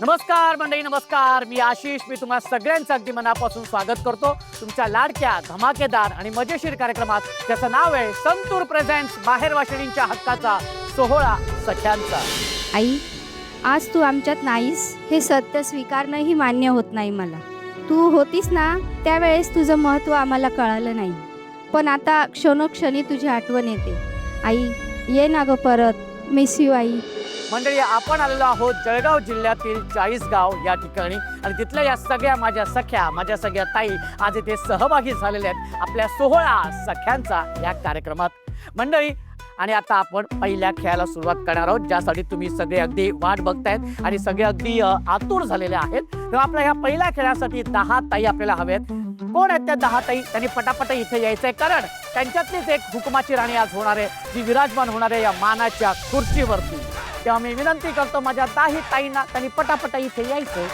नमस्कार मंडळी, नमस्कार. मी आशिष. मी तुम्हा सगळ्यांचं अगदी मनापासून स्वागत करतो तुमच्या लाडक्या, धमाकेदार आणि मजेशीर कार्यक्रमात, ज्याचं नाव आहे संतूर प्रेझेंट्स बाहेर वाशिणींच्या हक्काचा सोहळा सख्यांचा. आई, आज तू आमच्यात नाहीस हे सत्य स्वीकारणंही मान्य होत नाही मला. तू होतीस ना त्यावेळेस तुझं महत्त्व आम्हाला कळालं नाही, पण आता क्षणोक्षणी तुझी आठवण येते. आई, ये ना गं परत. मिस यू आई. मंडळी, आपण आलेलो आहोत जळगाव जिल्ह्यातील चाळीसगाव या ठिकाणी आणि तिथल्या या सगळ्या माझ्या सख्या, माझ्या सगळ्या ताई आज इथे सहभागी झालेल्या आहेत आपल्या सोहळा सख्यांचा या कार्यक्रमात. मंडळी, आणि आता आपण पहिल्या खेळाला सुरुवात करणार आहोत, ज्यासाठी तुम्ही सगळे अगदी वाट बघतायत आणि सगळे अगदी आतुर झालेले आहेत. तेव्हा आपल्या ह्या पहिल्या खेळासाठी 10 ताई आपल्याला हव्यात. कोण आहेत त्या 10 ताई? त्यांनी पटापट इथे यायचंय, कारण त्यांच्यातलीच एक हुकुमाची राणी आज होणार आहे, जी विराजमान होणार आहे या मानाच्या खुर्चीवरती. तेव्हा मी विनंती करतो माझ्या 10 ताईंना त्यांनी पटापट इथे यायचंय.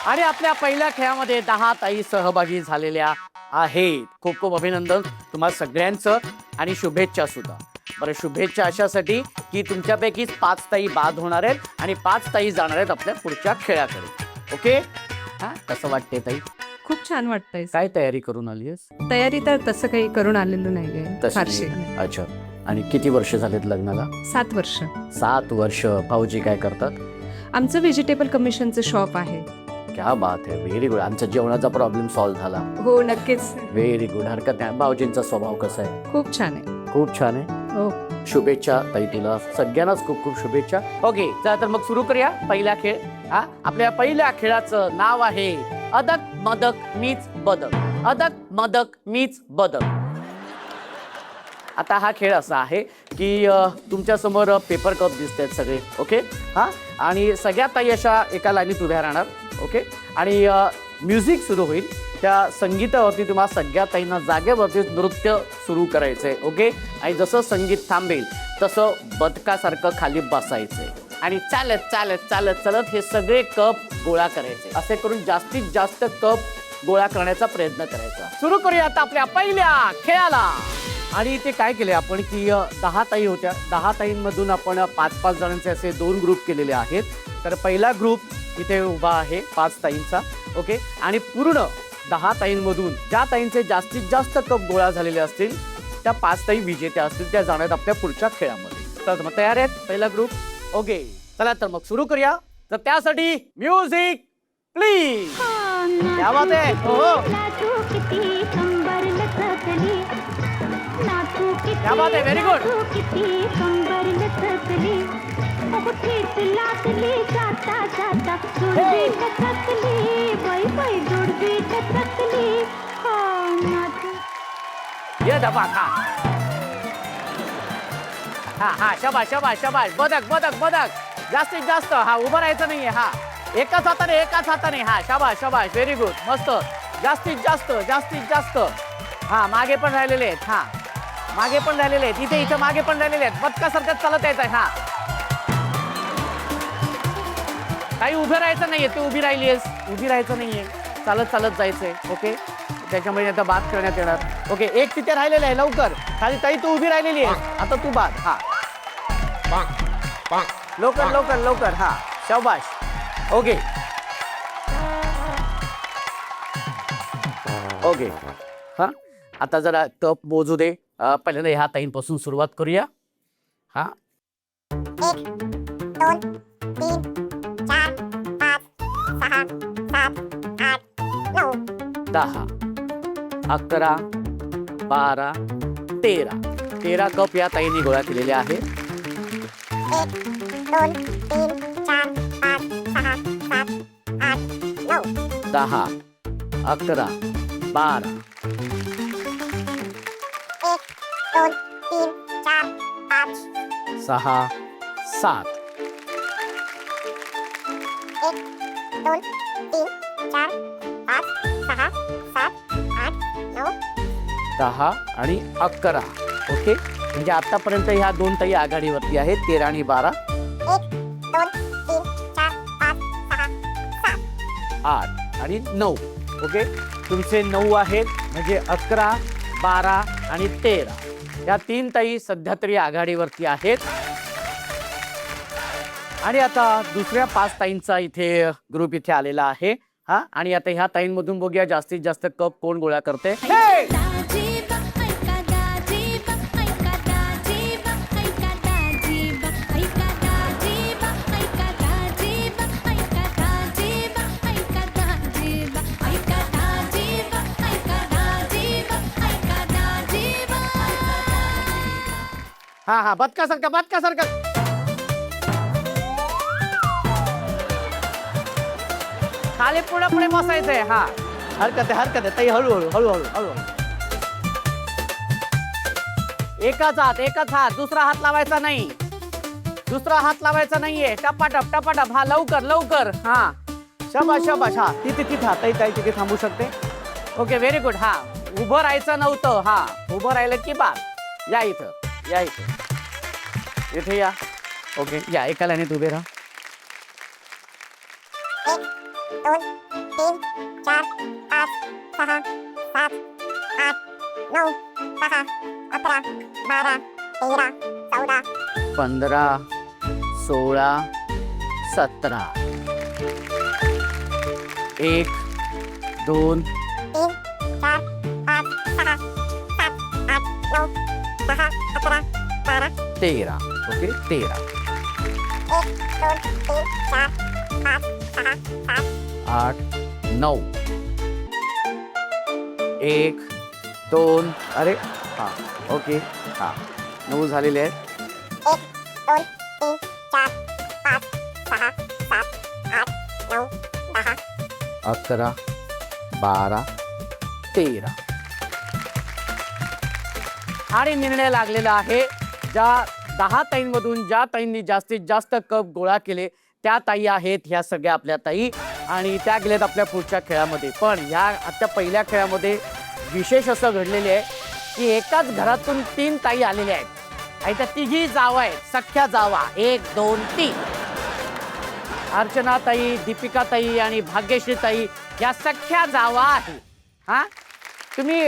आणि आपल्या पहिल्या खेळामध्ये 10 ताई सहभागी झालेल्या आहेत. खूप खूप अभिनंदन तुम्हा सगळ्यांचं आणि शुभेच्छा सुद्धा. बरं, शुभेच्छा अशासाठी की तुमच्यापैकीच 5 ताई बाद होणार आहेत आणि 5 ताई जाणार आहेत आपल्या पुढच्या खेळाकडे. ओके, हा, कसं वाटते ताई? खूप छान वाटतंय. काय तयारी करून आली आहेस? तयारी तर तसं काही करून आलेलं नाहीये फारशी. अच्छा, आणि किती वर्ष झालेत लग्नाला? 7 वर्ष. 7 वर्ष. भाऊजी काय करतात? आमचं व्हेजिटेबल कमिशनचं शॉप आहे. क्या बात आहे, व्हेरी गुड. आमचा जेवणाचा प्रॉब्लेम सॉल्व्ह झाला. हो, नक्कीच. Very good. हरकत नाही. भाऊजींचा स्वभाव कसा आहे? खूप छान आहे. खूप छान आहे. हो, शुभेच्छा ताई, तुला सगळ्यांनाच खूप खूप शुभेच्छा. ओके, चला तर मग सुरू करूया पहिला खेळ. हा, आपल्या पहिल्या खेळाचं नाव आहे अदक मदक मीच बदक. अदक मदक मीच बदक. आता हा खेळ असा आहे की तुमच्या समोर पेपर कप दिसत आहेत सगळे. ओके, हा, आणि सगळ्या ताई अशा एका लाईनीत उभ्या राहणार. ओके, आणि म्युझिक सुरू होईल. त्या संगीतावरती तुम्हाला सगळ्या ताईंना जागेवरती नृत्य सुरू करायचंय. ओके, आणि जसं संगीत थांबेल तसं बदकासारखं खाली बसायचंय आणि चालत चालत चालत चालत हे सगळे कप गोळा करायचे. असे करून जास्तीत जास्त कप गोळा करण्याचा प्रयत्न करायचा. सुरू करूया आता आपल्या पहिल्या खेळाला. आणि ते काय केले आपण की 10 ताई होत्या. 10 ताईंमधून आपण 5-5 जणांचे असे 2 ग्रुप केलेले आहेत. तर पहिला ग्रुप इथे उभा आहे 5 ताईंचा. ओके, आणि पूर्ण 10 ताईंमधून ज्या ताईंचे जास्तीत जास्त कप गोळा झालेले असतील त्या 5 ताई विजेत्या असतील, त्या जाणार आपल्या पुढच्या खेळामध्ये. तर मग तयार आहेत पहिला ग्रुप? ओके, चला तर मग सुरू करूया. तर त्यासाठी म्युझिक प्लीज. क्या बात आहे. हो, क्या बात आहे. Very good. ये दबा. हा हा, शबाश शबाश शबाश. बदक बदक बदक. जास्तीत जास्त. हा, उभं राहायचं नाहीये. हा, एकाच हाताने. हा, शबाश शबाश. Very good. मस्त. जास्तीत जास्त. हा, मागे पण राहिलेले आहेत. हा, मागे पण राहिलेले आहेत. इथे मागे पण राहिलेले आहेत. बदकासारखं चालत यायचंय. हा, काही उभं राहायचं नाहीये. तू उभी राहिलीयस. उभी राहायचं नाहीये. चालत चालत जायचंय. ओके, त्याच्यामुळे आता बाद करण्यात येणार. ओके, एक तिथे राहिलेलं आहे. लवकर खाली ताई, तू उभी राहिलेली आहेस. आता तू बाद. हा, लवकर लवकर लवकर. हा, शाबाश. Okay okay. हा, आता जरा कप मोजू दे. पहिल्यांदा ह्या ताईंपासून सुरुवात करूया. हा, 1 2 3 4 5 6 7 8 9 10 11 12 13. 13 कप या ताईंनी गोळा केलेले आहेत. 1 2 3 4 5 6 7 8 9 10 11 12 1 2 3 4 5 6 7 1 2 3 4 5 6 7 8 9 10 आणि 11. ओके, म्हणजे आतापर्यंत ह्या 2 ताई आघाडीवरती आहेत. 13 आणि 12. 1 2 3 4 5 6 7 8 आणि 9. ओके, तुमचे 9 आहेत, म्हणजे 11 12 आणि 13. या 3 ताई सध्या तरी आघाडीवरती आहेत. आणि आता दुसऱ्या 5 ताईंचा इथे ग्रुप इथे आलेला आहे हा. आणि आता ह्या ताईंमधून बघूया जास्तीत जास्त कप कोण गोळा करते. हा हा बदका सारखा खाली पुढे बसायचंय. हा हरकत आहे ताई, हळूहळू. एकच हात दुसरा हात लावायचा नाहीये. टपाटप हा लवकर. हा शाबाश हा तिथे ताई तिथे थांबू शकते. Okay very good. हा उभं राहायचं नव्हतं. हा उभं राहिलं की बात. या इथे या. ओके या एका लाईनीत उभे राहा. 1 2 3 4 5 6 7 8 9 10 11 12 13 14 15 16 17 1 2 3 4 5 6 7 8 9 10 11 12 13. ओके 13 1 2 3 4 5 6 7 8 9 1 2 अरे हा ओके हा 9 झालेले आहेत. 1 2 3 4 5 6 7 8 9 10 11 12 13 आणि निर्णय लागलेला आहे. ज्या 10 ताईंमधून ज्या ताईंनी जास्तीत जास्त कप गोळा केले त्या ताई आहेत ह्या सगळ्या आपल्या ताई. आणि त्या गेल्यात आपल्या पुढच्या खेळामध्ये. पण ह्या आता पहिल्या खेळामध्ये विशेष असं घडलेले आहे की एकाच घरातून 3 ताई आलेल्या आहेत आणि त्या तिघी जावा आहेत, सख्या जावा. 1 2 3 अर्चना ताई, दीपिका ताई आणि भाग्यश्री ताई या सख्या जावा आहेत. हा तुम्ही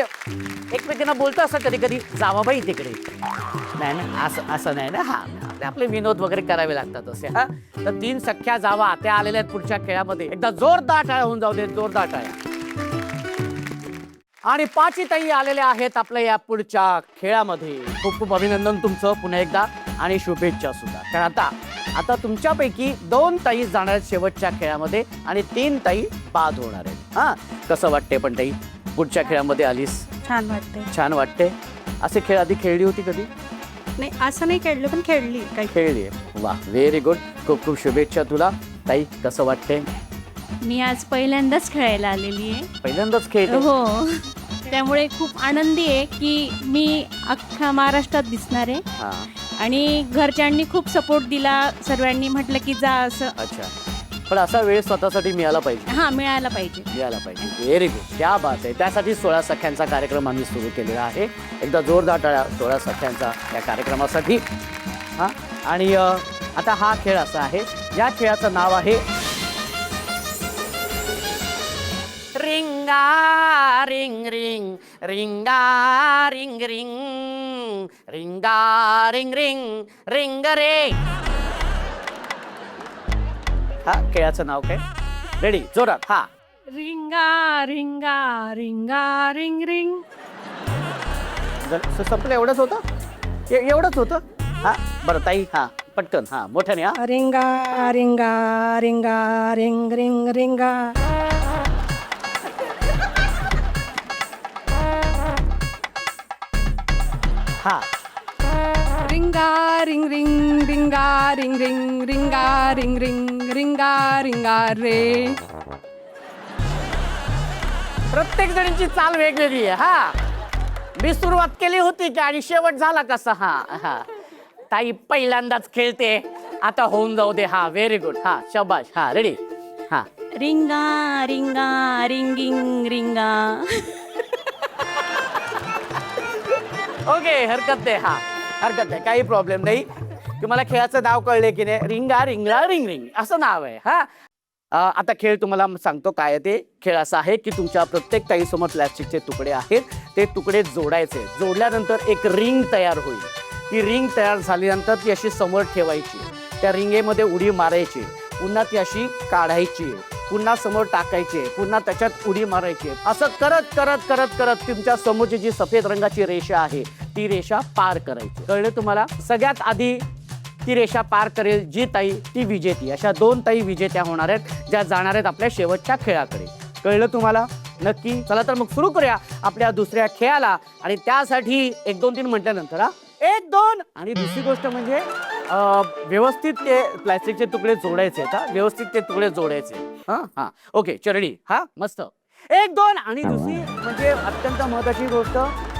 एकमेकांना बोलता असं कधी कधी जावाबाई तिकडे नाही ना असं नाही ना. हा आपले विनोद वगैरे करावे लागतात असे. हा तर 3 सख्या जावा त्या आलेल्या आहेत पुढच्या खेळामध्ये. एकदा जोरदार टाळ्या होऊन जाऊ दे, जोरदार टाळ्या. आणि 5 ताई आलेल्या आहेत आपल्या या पुढच्या खेळामध्ये. खूप खूप अभिनंदन तुमचं पुन्हा एकदा आणि शुभेच्छा सुद्धा. कारण आता तुमच्यापैकी 2 ताई जाणार आहेत शेवटच्या खेळामध्ये आणि 3 ताई बाद होणार आहेत. हा कसं वाटते पण ताई पुढच्या खेळामध्ये आलीस? छान वाटते. असे खेळ आधी खेळली होती कधी? नाही असं नाही खेळलं पण खेळली काही. खेळली आहे. वा व्हेरी गुड. खूप खूप शुभेच्छा तुला ताई. कसं वाटते? मी आज पहिल्यांदाच खेळायला आलेली आहे. पहिल्यांदाच खेळ. हो त्यामुळे खूप आनंदी आहे की मी अख्ख्या महाराष्ट्रात दिसणार आहे. हा आणि घरच्यांनी खूप सपोर्ट दिला. सर्वांनी म्हटलं की जा असं. अच्छा पण असा वेळ स्वतःसाठी मिळाला पाहिजे. हां मिळायला पाहिजे. Very good. क्या बात आहे. त्यासाठी 16 सख्यांचा कार्यक्रम आम्ही सुरू केलेला आहे. एकदा जोरदार टाळ्या 16 सख्यांचा या कार्यक्रमासाठी. हा आणि आता हा खेळ असा आहे. या खेळाचं नाव आहे रिंगा रिंग रिंग रिंगा रिंग रिंग रिंगा रिंग रिंग रिंग रे. हा खेळाचं नाव काय? रेडी जोरात. हा रिंगा रिंगा रिंगा रिंग रिंग. संपलं एवढंच होतं. एवढंच होतं. हा बरं ताई हा पटकन हा मोठ्याने. हा रिंगा रिंगा रिंगा रिंग रिंग रिंगा. हा रिंगा रिंग रिंग रिंगा रिंग रिंग रिंगा रिंग रिंग रिंगा रिंगा रे. प्रत्येक जणींची चाल वेगवेगळी आहे. हा मी सुरुवात केली होती की आणि शेवट झाला कसा. हा हा ताई पहिल्यांदाच खेळते. आता होऊन जाऊ दे. हा व्हेरी गुड. हा शाबाश. हा रेडी. हा रिंगा रिंगा रिंगिंग रिंगा. ओके हरकत नाही. हा हरकत नाही काही प्रॉब्लेम नाही. तुम्हाला खेळाचं नाव कळले की नाही? रिंगा रिंगला रिंग रिंग असं नाव आहे. हा आता खेळ तुम्हाला सांगतो काय ते. खेळ असा आहे की तुमच्या प्रत्येक ताईसमोर प्लॅस्टिकचे तुकडे आहेत. ते तुकडे जोडायचे. जोडल्यानंतर एक रिंग तयार होईल. ती रिंग तयार झाल्यानंतर ती अशी समोर ठेवायची. त्या रिंगेमध्ये उडी मारायची, पुन्हा ती अशी काढायची, पुन्हा समोर टाकायची, पुन्हा त्याच्यात उडी मारायची. असं करत करत करत करत तुमच्या समोरची जी सफेद रंगाची रेषा आहे ती रेषा पार करायची. कळलं तुम्हाला? सगळ्यात आधी ती रेषा पार करेल जी ताई ती विजेती. अशा 2 ताई विजेत्या होणार आहेत, ज्या जाणार आहेत आपल्या शेवटच्या खेळाकडे. कळलं तुम्हाला? नक्की. चला तर मग सुरू करूया आपल्या दुसऱ्या खेळाला. आणि त्यासाठी 1 2 3 म्हटल्यानंतर 1 2. आणि दुसरी गोष्ट म्हणजे व्यवस्थित ते प्लास्टिकचे तुकडे जोडायचे आहेत. व्यवस्थित ते तुकडे जोडायचे. हां ओके रेडी. मस्त. 1 2. आणि दुसरी म्हणजे अत्यंत महत्वाची गोष्ट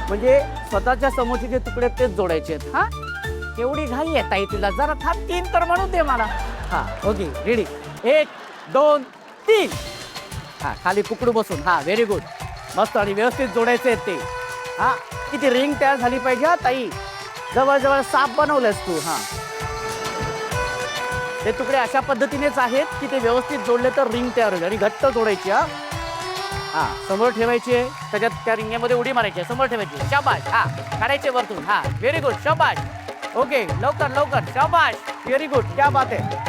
म्हणजे स्वतःच्या समोरचे जे तुकडे तेच जोडायचे आहेत. एवढी घाई आहे ताई तुला, जरा थांब 3 तर म्हणू दे मला. Okay ready. 1 2 3. खाली कुकडू बसून. Very good. मस्त. आणि व्यवस्थित जोडायचे आहेत ते. किती रिंग तयार झाली पाहिजे ताई. जवळजवळ साप बनवलंस तू. ते तुकडे अशा पद्धतीनेच आहेत की ते व्यवस्थित जोडले तर रिंग तयार होईल. आणि घट्ट जोडायची. समोर ठेवायची, त्याच्यात त्या रिंगेमध्ये उडी मारायची, समोर ठेवायची. शाबाश. काढायचे वरतून. Very good. शाबाश. ओके लवकर लवकर. शाबाश. Very good. क्या बात आहे.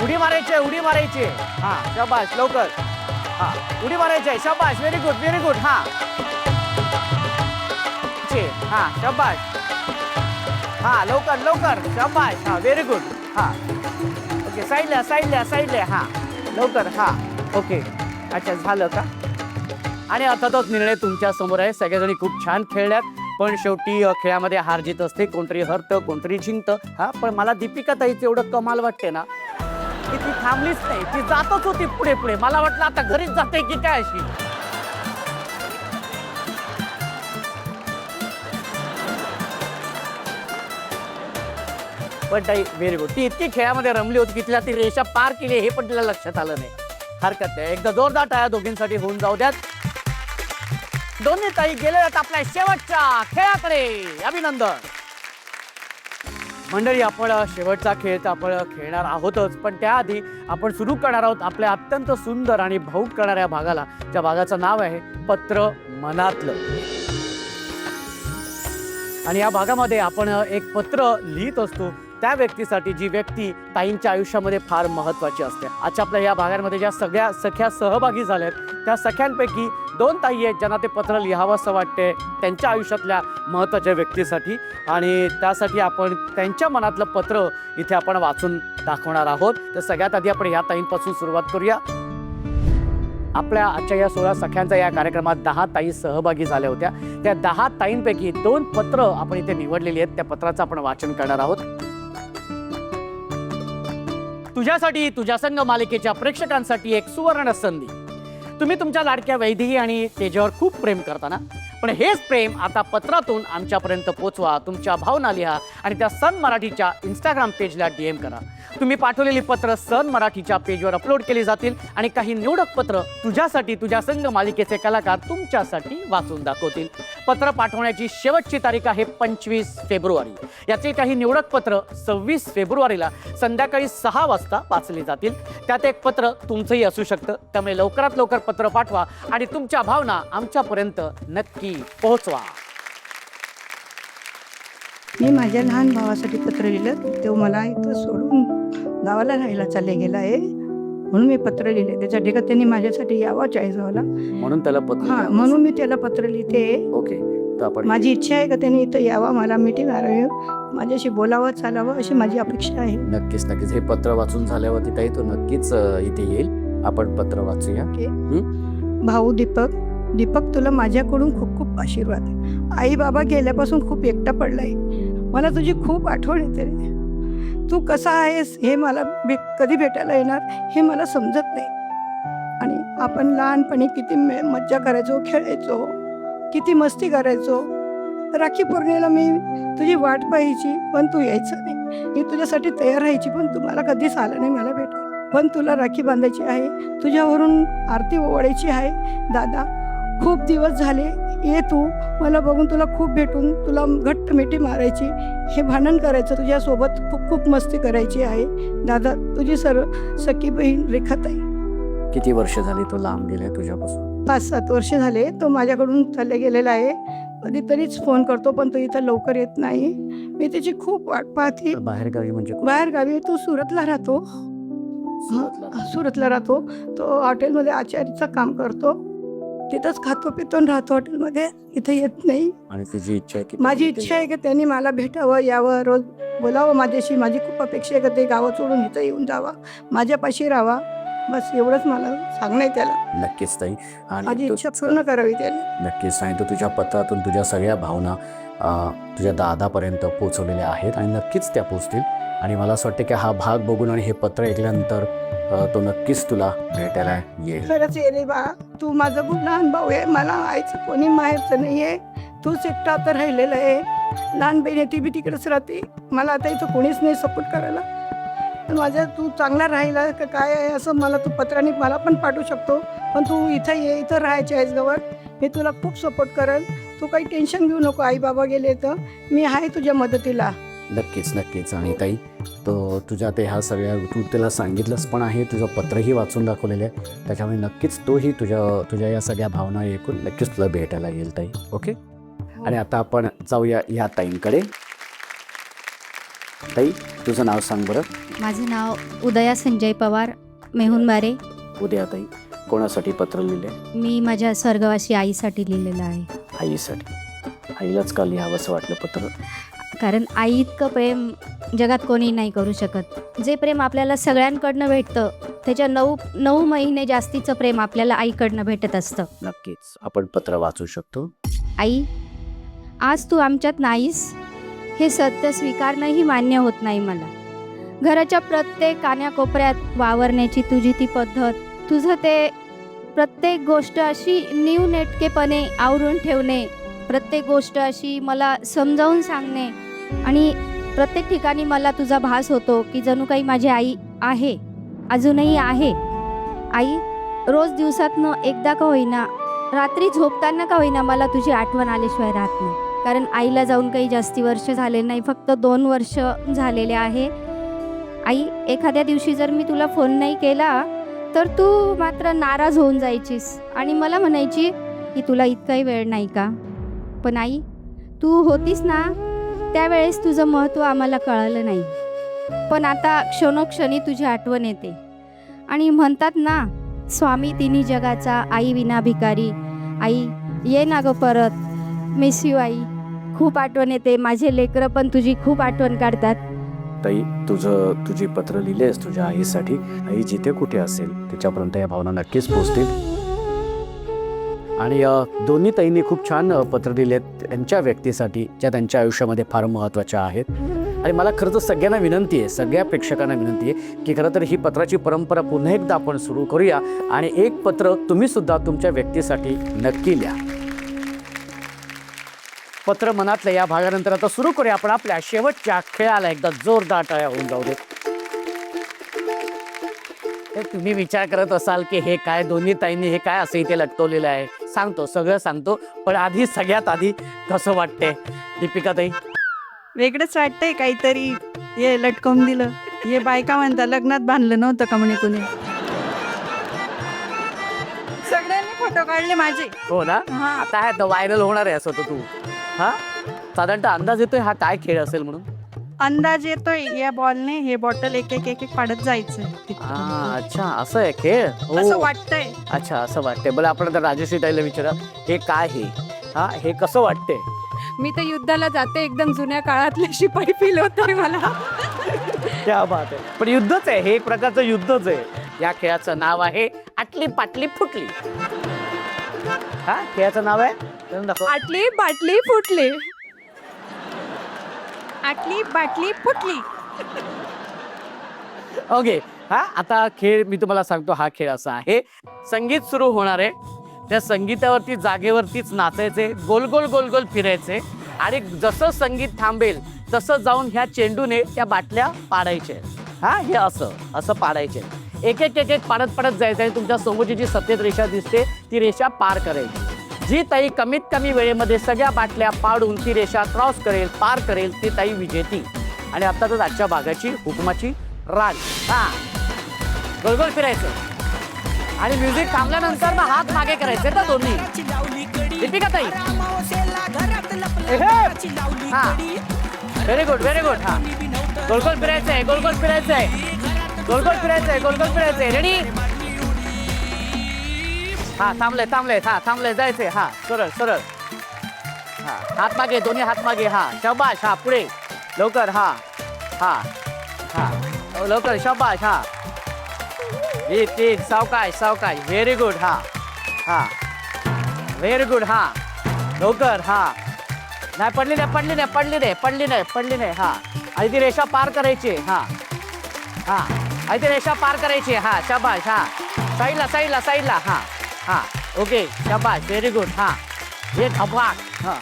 उडी मारायची, उडी मारायची. शाबाश. लवकर. उडी मारायची. शाबाश. Very good very good. शाबाश. लवकर लवकर. शाबाश. Very good. ओके साईडला साईडला साईडला. लवकर. ओके अच्छा झालं का? आणि अर्थातच निर्णय तुमच्या समोर आहे. सगळ्याजणी खूप छान खेळल्यात, पण शेवटी खेळामध्ये हार जीत असते. कोणतरी हरतं, कोणतरी जिंकतं. पण मला दीपिका ताईचं एवढं कमाल वाटते ना की ती थांबलीच नाही, ती जातच होती पुढे पुढे. मला वाटलं आता घरीच जाते की काय अशी. पण ताई व्हेरी गुड. ती इतकी खेळामध्ये रमली होती की तिला ती रेषा पार केली हे पण तिला लक्षात आलं नाही. हरकत नाही. एकदा जोरदार टाळ्या दोघींसाठी होऊन जाऊ द्यात. दोन्ही ताई गेले आहेत आपल्या शेवटच्या खेळाकडे. अभिनंदन. मंडळी आपण शेवटचा खेळ तर आपण खेळणार आहोतच, पण त्याआधी आपण सुरू करणार आहोत आपल्या अत्यंत सुंदर आणि भावूक करणाऱ्या भागाला, ज्या भागाचं नाव आहे पत्र मनातलं. आणि या भागामध्ये आपण एक पत्र लिहित असतो त्या व्यक्तीसाठी जी व्यक्ती ताईंच्या आयुष्यामध्ये फार महत्त्वाची असते. आजच्या आपल्या या भागांमध्ये ज्या सगळ्या सख्या सहभागी झाल्यात त्या सख्यांपैकी 2 ताई आहेत ज्यांना ते पत्र लिहावंसं वाटते त्यांच्या आयुष्यातल्या महत्त्वाच्या व्यक्तीसाठी. आणि त्यासाठी आपण त्यांच्या मनातलं पत्र इथे आपण वाचून दाखवणार आहोत. तर सगळ्यात आधी आपण ह्या ताईंपासून सुरुवात करूया. आपल्या आजच्या या 16 सख्यांचा या कार्यक्रमात 10 ताई सहभागी झाल्या होत्या. त्या 10 ताईंपैकी 2 पत्र आपण इथे निवडलेली आहेत. त्या पत्राचं आपण वाचन करणार आहोत. तुझ्यासाठी तुझ्या संघ मालिकेच्या प्रेक्षकांसाठी एक सुवर्ण संधी. तुम्ही तुमच्या लाडक्या वैदेही आणि तेजावर खूप प्रेम करताना, पण हेच प्रेम आता पत्रातून आमच्यापर्यंत पोचवा. तुमच्या भावना लिहा आणि त्या सन मराठीच्या इंस्टाग्राम पेजला DM करा. तुम्ही पाठवलेली पत्र सन मराठीच्या पेजवर अपलोड केली जातील आणि काही निवडक पत्र तुझ्यासाठी तुझ्या संघ मालिकेचे कलाकार तुमच्यासाठी वाचून दाखवतील. पत्र पाठवण्याची शेवटची तारीख आहे 25 फेब्रुवारी. याचे काही निवडक पत्र 26 फेब्रुवारीला संध्याकाळी 6 वाजता वाचली जातील. त्यात एक पत्र तुमचंही असू शकतं. त्यामुळे लवकरात लवकर पत्र पाठवा आणि तुमच्या भावना आमच्यापर्यंत नक्की पोहोचवा. मी माझ्या लहान भावासाठी पत्र लिहिलं. तो मला इथं सोडून गावाला राहायला चालले गेला आहे, म्हणून मी पत्र लिहिले. त्याच्या ठिकाणी त्यांनी माझ्यासाठी यावं चाळीसगावला, म्हणून त्याला पत्र. म्हणून मी त्याला पत्र लिहिते. ओके. तर आपण माझी इच्छा आहे का त्यांनी इथं यावा, मला मीटिंग आणावी, माझ्याशी बोलावं चालावं अशी माझी अपेक्षा आहे. नक्कीच नक्कीच. हे पत्र वाचून झाल्यावरती ताई तो नक्कीच इथे येईल. आपण पत्र वाचूया. भाऊ दीपक. दीपक, तुला माझ्याकडून खूप खूप आशीर्वाद. आई बाबा गेल्यापासून खूप एकटा पडलाय. मला तुझी खूप आठवण येते रे. तू कसा आहेस हे मला कधी भेटायला येणार हे मला समजत नाही. आणि आपण लहानपणी किती मज्जा करायचो, खेळायचो, किती मस्ती करायचो. राखी पौर्णिमेला मी तुझी वाट पाहायची पण तू यायचं नाही. मी तुझ्यासाठी तयार राहायची पण तू मला कधीच आलं नाही मला भेटायला. पण तुला राखी बांधायची आहे, तुझ्यावरून आरती ओवाळायची आहे. दादा, खूप दिवस झाले, ये तू. मला बघून तुला खूप भेटून तुला घट्ट मिठी मारायची, हे भांडण करायचं, तुझ्यासोबत खूप खूप मस्ती करायची आहे. दादा, तुझी सखी बहीण रेखाताई. किती वर्ष झाली तो लांब गेलाय तुझ्यापासून? 5-7 वर्ष झाले तो माझ्याकडून चालले गेलेला आहे. कधीतरीच फोन करतो, पण तो इथं लवकर येत नाही. मी त्याची खूप वाट पाहते. बाहेरगावी म्हणजे बाहेर गावी तो सुरतला राहतो. सुरतला राहतो. तो हॉटेलमध्ये आचारीचं काम करतो. तिथंच खातो पितो आणि राहतो हॉटेलमध्ये. इथं येत नाही. आणि तुझी इच्छा आहे की माझी इच्छा आहे की त्यांनी मला भेटावं, यावं, रोज बोलावं माझ्याशी. माझी खूप अपेक्षा आहे की ते गावात सोडून इथं येऊन जावा, माझ्यापाशी राहावा. बस एवढंच मला सांगणं आहे त्याला. नक्कीच ताई. माझी आणि इच्छा पूर्ण करावी त्याने. नक्कीच सांगितलं. तुझ्या पत्रातून तुझ्या सगळ्या भावना तुझ्या दादापर्यंत पोहोचवलेल्या आहेत आणि नक्कीच त्या पोचतील. आणि मला असं वाटतं की हा भाग बघून आणि हे पत्र ऐकल्यानंतर तो नक्कीच तुला भेटायला येईल. खरंच ये रे बा, तू माझा खूप लहान भाऊ आहे. मला आईचं कोणी माहेरचं नाही आहे. तूच एकटा आता राहिलेला आहे. लहान बहीण आहे, ती बी तिकडेच राहते. मला आता इथं कोणीच नाही सपोर्ट करायला. माझ्या तू चांगला राहिला का काय आहे असं मला तू पत्राने मला पण पाठवू शकतो. पण तू इथं ये, इथं राहायचे आहेस गवत. मी तुला खूप सपोर्ट करेल. तू काही टेन्शन घेऊ नको. आई बाबा गेले तर मी आहे तुझ्या मदतीला. नक्कीच नक्कीच. आणि ताई, तो तुझ्या ते ह्या सगळ्या तू त्याला सांगितलंच पण आहे, तुझं पत्रही वाचून दाखवलेलं आहे. त्याच्यामुळे नक्कीच तोही तुझ्या या सगळ्या भावना ऐकून नक्कीच तुला भेटायला येईल ताई. ओके. आणि आता आपण जाऊया ह्या ताईंकडे. ताई, तुझं नाव सांग बरं. माझं नाव उदया संजय पवार, मेहुणबारे. उद्या ताई, कोणासाठी पत्र लिहिले? मी माझ्या स्वर्गवासी आईसाठी लिहिलेलं आहे. आईसाठी. आईलाच का लिहावंसं वाटलं पत्र? कारण आई इतकं प्रेम जगात कोणी नाही करू शकत. जे प्रेम आपल्याला सगळ्यांकडनं भेटतं त्याच्या 9 महिने जास्तीचं प्रेम आपल्याला आईकडनं भेटत असतं. नक्कीच आपण पत्र वाचू शकतो. आई, आज तू आमच्यात नाहीस हे सत्य स्वीकारणंही मान्य होत नाही मला. घराच्या प्रत्येक कान्याकोपऱ्यात वावरण्याची तुझी ती पद्धत, तुझं ते प्रत्येक गोष्ट अशी नीवनेटकेपणे आवरून ठेवणे, प्रत्येक गोष्ट अशी मला समजावून सांगणे आणि प्रत्येक ठिकाणी मला तुझा भास होतो की जणू काही माझी आई आहे, अजूनही आहे. आई, रोज दिवसातनं एकदा का होईना, रात्री झोपताना का होईना मला तुझी आठवण आल्याशिवाय राहत नाही. कारण आईला जाऊन काही जास्ती वर्ष झाले नाही, फक्त 2 वर्ष झालेले आहे. आई, एखाद्या दिवशी जर मी तुला फोन नाही केला तर तू मात्र नाराज होऊन जायचीस आणि मला म्हणायची की तुला इतकाही वेळ नाही का. पण आई, तू होतीस ना त्यावेळेस तुझं महत्त्व आम्हाला कळलं नाही. पण आता क्षणोक्षणी तुझी आठवण येते. आणि म्हणतात ना, स्वामी तिन्ही जगाचा, आई विना भिकारी. आई, ये ना गं परत. मिस यू आई. खूप आठवण येते. माझे लेकरं पण तुझी खूप आठवण काढतात. ताई, तुझी पत्र लिहिलेस तुझ्या आईसाठी. आई जिथे कुठे असेल त्याच्यापर्यंत या भावना नक्कीच पोहोचतील. आणि दोन्ही ताईंनी खूप छान पत्र दिलेत त्यांच्या व्यक्तीसाठी, ज्या त्यांच्या आयुष्यामध्ये फार महत्त्वाच्या आहेत. आणि मला खरं तर सगळ्यांना विनंती आहे, सगळ्या प्रेक्षकांना विनंती आहे की खरं तर ही पत्राची परंपरा पुन्हा एकदा आपण सुरू करूया. आणि एक पत्र तुम्हीसुद्धा तुमच्या व्यक्तीसाठी नक्की लिहा. पत्र मनातलं या भागानंतर आता सुरू करूया आपण आपल्या शेवटच्या खेळाला. एकदा जोरदार टाळ्या होऊन जाऊ दे. तुम्ही विचार करत असाल की हे काय, दोन्ही ताईंनी हे काय असं इथे लटकवलेलं आहे. सांगतो, सगळं सांगतो. पण आधी सगळ्यात आधी कसं वाटतंय दीपिका ताई? वेगळंच वाटतंय काहीतरी. हे लटकवून दिलं. हे बायका म्हणता लग्नात बांधलं नव्हतं का म्हणे कुणी. सगळ्यांनी फोटो काढले माझे. हो ना. हा. आता आहे व्हायरल होणार आहे असं. तू हा साधारणतः अंदाज येतोय हा काय खेळ असेल म्हणून? अंदाज येतोय. या बॉलने हे बॉटल एक एक पाडत जायचं. अच्छा, असं आहे खेळ. असं वाटतंय. अच्छा, असं वाटतंय. बरं, आपण आता राजश्री ताईला विचारा, हे काय हे? हा, हे कसं वाटतंय? मी तर युद्धाला जाते, एकदम जुन्या काळातले शिपाई फील होतंय मला. क्या बात आहे. पण युद्धच आहे हे, एक प्रकारचं युद्धच आहे. या खेळाचं नाव आहे आटली पाटली फुटली. हा, खेळाचं नाव आहे आटली बाटली फुटली. आटली बाटली फुटली. ओके. हा, आता खेळ मी तुम्हाला सांगतो. हा खेळ असा आहे, संगीत सुरू होणार आहे. त्या संगीतावरती जागेवरतीच नाचायचे, गोल गोल गोल गोल फिरायचे आणि जसं संगीत थांबेल तसं जाऊन ह्या चेंडूने त्या बाटल्या पाडायच्या. हा, हे असं पाडायचे. एक एक पाडत पाडत जायचं आणि तुमच्या समोरची जी सफेद रेषा दिसते ती रेषा पार करायची. जी ताई कमीत कमी वेळेमध्ये सगळ्या बाटल्या पाडून ती रेषा क्रॉस करेल, पार करेल, ती ताई विजेती. आणि आता तर आजच्या भागाची हुकुमाची राग. हा, गोल गोल फिरायचं आणि म्युझिक थांबल्यानंतर हात मागे करायचे तर दोन्ही. दीपिका ताई, हा व्हेरी गुड व्हेरी गुड. हा गोल गोल फिरायचंय गोल गोल फिरायचंय गोल गोल फिरायचंय गोल गोल फिरायचंय. रेडी. हा थांबले थांबले. हा थांबले जायचंय. हा सरळ सरळ. हा हात मागे दोन्ही हात मागे. हा शाबाश. हा पुढे लवकर. हा हा हा लवकर शाबाश. हा तीन सावकाश सावकाश. Very good. हा हा व्हेरी गुड. हा लवकर. हा नाही पडली नाही पडली नाही पडली नाही पडली नाही पडली नाही. हा आणि ती रेषा पार करायची. हा हा आणि ती रेषा पार करायची. हा शाबाश. हा साईडला साईडला साईडला. हा हा ओके शाबाश व्हेरी गुड. हा हे धबाक. हा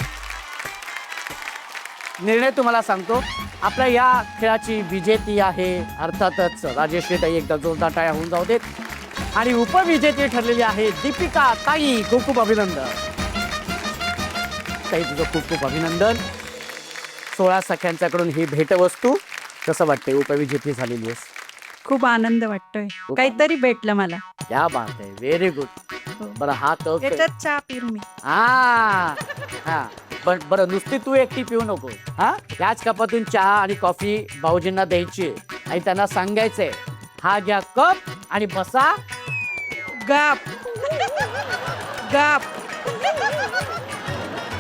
निर्णय तुम्हाला सांगतो. आपल्या या खेळाची विजेती आहे अर्थातच राजेश्रीताई. एकदा जोरदार टाळ्या होऊन जाऊ देत. आणि उपविजेती ठरलेली आहे दीपिका ताई. खूप खूप अभिनंदन ताई, तुझं खूप खूप अभिनंदन. 16 सख्यांच्याकडून ही भेटवस्तू. कसं वाटतंय उपविजेती झालेली आहेस? खूप आनंद वाटतोय. काहीतरी भेटलं मला. क्या बात आहे व्हेरी गुड. बरं हा तर याच्यात चहा पिऊ मी. हा हा पण बरं नुसती तू एकटी पिऊ नको. हा याच कपातून चहा आणि कॉफी भाऊजींना द्यायची आणि त्यांना सांगायचंय हा घ्या कप आणि बसा गाप गाप.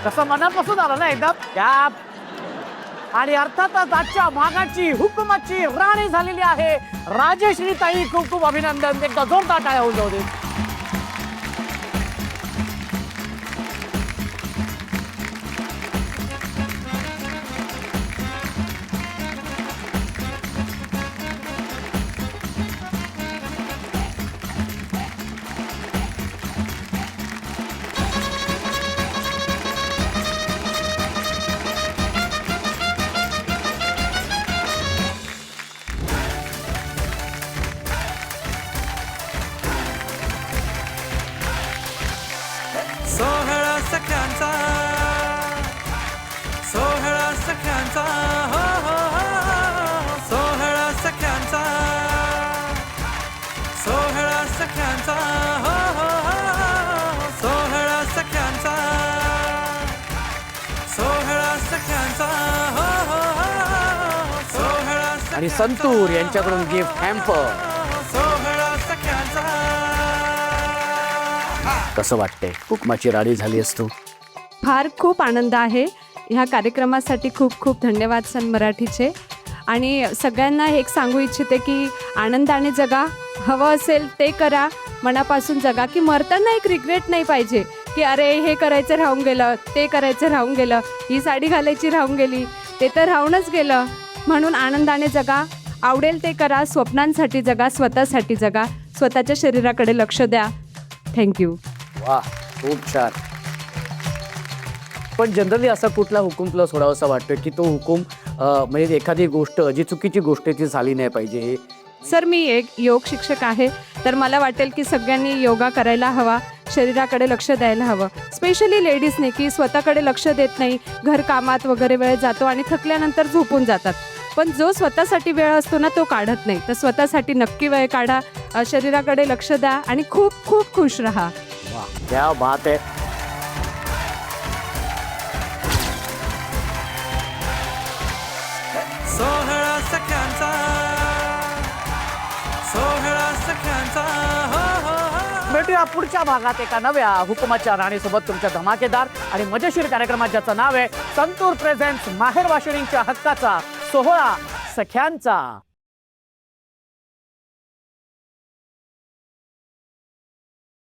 कसं मनापासून आलं ना एकदम. गॅप. आणि अर्थातच आजच्या भागाची हुकुमाची राणी झालेली आहे राजेश्री ताई. खूप खूप अभिनंदन. एकदा जोरदार टाळ्या होऊन जाऊ दे. सोहळा सख्यांचा सोहळा सख्यांचा हो हो हो सोहळा सख्यांचा सोहळा सख्यांचा हो हो हो सोहळा सख्यांचा सोहळा सख्यांचा हो हो हो सोहळा आणि संतूर यांच्याकडून गिफ्ट हॅम्पर. सोहळा सख्यांचा. कसं वाटतंय हुकमाची राणी झाली असतो? फार खूप आनंद आहे. ह्या कार्यक्रमासाठी खूप खूप धन्यवाद सन मराठीचे. आणि सगळ्यांना एक सांगू इच्छिते की आनंदाने जगा. हवं असेल ते करा. मनापासून जगा. की मरताना एक रिग्रेट नाही पाहिजे की अरे हे करायचं राहून गेलं, ते करायचं राहून गेलं, ही साडी घालायची राहून गेली, ते तर राहूनच गेलं. म्हणून आनंदाने जगा. आवडेल ते करा. स्वप्नांसाठी जगा. स्वतःसाठी जगा. स्वतःच्या शरीराकडे लक्ष द्या. थँक्यू. वा खूप छान. पण जनरली असा कुठला हुकूम तुला सोडावासा वाटतोय की तो हुकूम म्हणजे एखादी गोष्ट जी चुकीची गोष्ट ती झाली नाही पाहिजे? सर मी एक योग शिक्षक आहे. तर मला वाटेल की सगळ्यांनी योगा करायला हवा. शरीराकडे लक्ष द्यायला हवं. स्पेशली लेडीजने की स्वतःकडे लक्ष देत नाही. घरकामात वगैरे वेळ जातो आणि थकल्यानंतर झोपून जातात. पण जो स्वतःसाठी वेळ असतो ना तो काढत नाही. तर स्वतःसाठी नक्की वेळ काढा. शरीराकडे लक्ष द्या आणि खूप खूप खुश राहा. वा क्या बात आहे. सोहळा सख्यांचा सोहळा सख्यांचा हो हो हो. भेटूया पुढच्या भागात एका नव्या हुकुमाच्या राणीसोबत तुमच्या धमाकेदार आणि मजेशीर कार्यक्रमात ज्याचं नाव आहे संतूर प्रेझेंट्स माहेर वाशिणींच्या हक्काचा सोहळा सख्यांचा.